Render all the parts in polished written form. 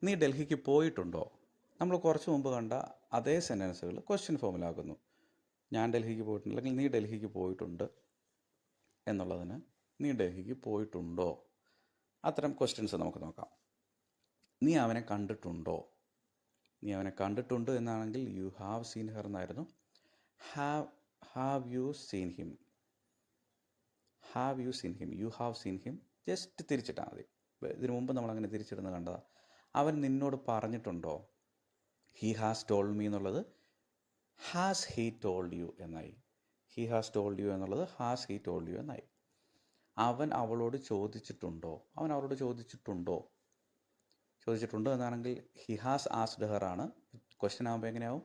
നീ ഡൽഹിക്ക് പോയിട്ടുണ്ടോ? നമ്മൾ കുറച്ച് മുമ്പ് കണ്ട അതേ സെൻറ്റൻസുകൾ ക്വസ്റ്റ്യൻ ഫോമിലാക്കുന്നു. ഞാൻ ഡൽഹിക്ക് പോയിട്ടുണ്ട്, അല്ലെങ്കിൽ നീ ഡൽഹിക്ക് പോയിട്ടുണ്ട് എന്നുള്ളതിന് നീ ഡൽഹിക്ക് പോയിട്ടുണ്ടോ? അത്തരം ക്വസ്റ്റ്യൻസ് നമുക്ക് നോക്കാം. നീ അവനെ കണ്ടിട്ടുണ്ടോ? നീ അവനെ കണ്ടിട്ടുണ്ട് എന്നാണെങ്കിൽ യു ഹാവ് സീൻ ഹെർ എന്നായിരുന്നു. Have you seen him? Have you seen him? You have seen him just തിരിച്ചിട്ടാൽ മതി. ഇതിനു മുമ്പ് നമ്മളങ്ങനെ തിരിച്ചിടുന്നത് കണ്ടതാ. അവൻ നിന്നോട് പറഞ്ഞിട്ടുണ്ടോ? ഹി ഹാസ് ടോൾഡ് മീ എന്നുള്ളത് ഹാസ് ഹീ ടോൾഡ് യു എന്നായി. ഹി ഹാസ് ടോൾഡ് യു എന്നുള്ളത് ഹാസ് ഹീ ടോൾഡ് യു എന്നായി. അവൻ അവളോട് ചോദിച്ചിട്ടുണ്ടോ? അവൻ അവളോട് ചോദിച്ചിട്ടുണ്ടോ? ചോദിച്ചിട്ടുണ്ട് എന്നാണെങ്കിൽ ഹി ഹാസ് ആസ്ക്ഡ് ഹെർ ആണ്. ക്വസ്റ്റ്യൻ ആകുമ്പോൾ എങ്ങനെയാവും?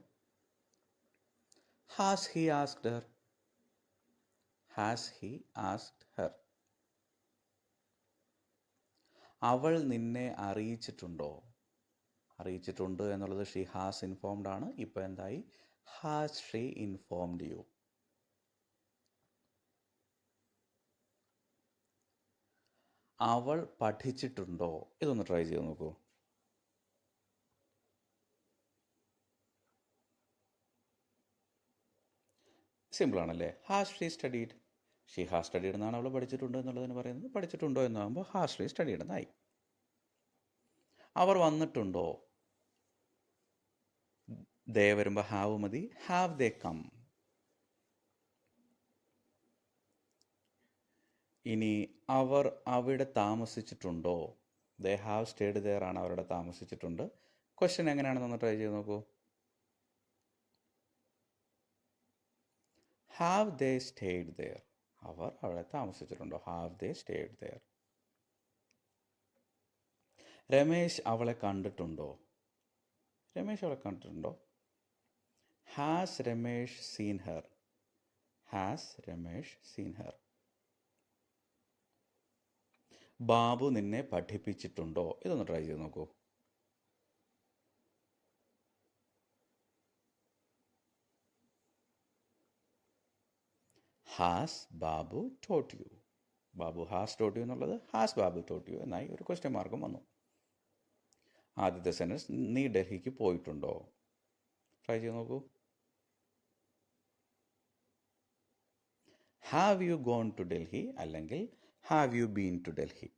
Has he asked her? Has he asked her? അവൾ നിന്നെ അറിയിച്ചിട്ടുണ്ടോ? അറിയിച്ചിട്ടുണ്ട് എന്നുള്ളത് ഷീ ഹാസ് ഇൻഫോംഡ് ആണ്. ഇപ്പോൾ എന്തായി? Has she informed you? അവൾ പഠിച്ചിട്ടുണ്ടോ? ഇതൊന്ന് ട്രൈ ചെയ്ത് നോക്കൂ. സിമ്പിളാണല്ലേ? Has she studied? She has studied എന്നാണ് അവൾ പഠിച്ചിട്ടുണ്ട് എന്നുള്ളതിന് പറയുന്നത്. പഠിച്ചിട്ടുണ്ടോ എന്നാകുമ്പോൾ ഹാസ് ഷീ സ്റ്റഡീഡ് എന്നായി. അവർ വന്നിട്ടുണ്ടോ? ദേ വരുമ്പോൾ ഹാവ് മതി. Have they come? ഇനി അവർ അവിടെ താമസിച്ചിട്ടുണ്ടോ? ദേ ഹാവ് സ്റ്റേഡ് ദെയർ ആണ്, അവരുടെ താമസിച്ചിട്ടുണ്ട്. ക്വസ്റ്റ്യൻ എങ്ങനെയാണെന്നൊന്ന് ട്രൈ ചെയ്ത് നോക്കൂ. Have they stayed there? അവർ അവിടെ താമസിച്ചിട്ടുണ്ടോ? Have they stayed there? Ramesh അവളെ കണ്ടിട്ടുണ്ടോ? രമേശ് അവളെ കണ്ടിട്ടുണ്ടോ? Has Ramesh seen her? Has Ramesh seen her? Babu നിന്നെ പഠിപ്പിച്ചിട്ടുണ്ടോ? ഇതൊന്ന് ട്രൈ ചെയ്ത് നോക്കൂ. Has Babu taught you? Babu has taught you എന്നുള്ളത് ഹാസ് ബാബു ടോട്ട് യു എന്നായി. ഒരു ക്വസ്റ്റ്യൻ മാർക്കും വന്നു. ആദ്യത്തെ സെൻറ്റൻസ് നീ ഡൽഹിക്ക് പോയിട്ടുണ്ടോ? ട്രൈ ചെയ്ത് നോക്കൂ. Have you gone to Delhi അല്ലെങ്കിൽ have you been to Delhi?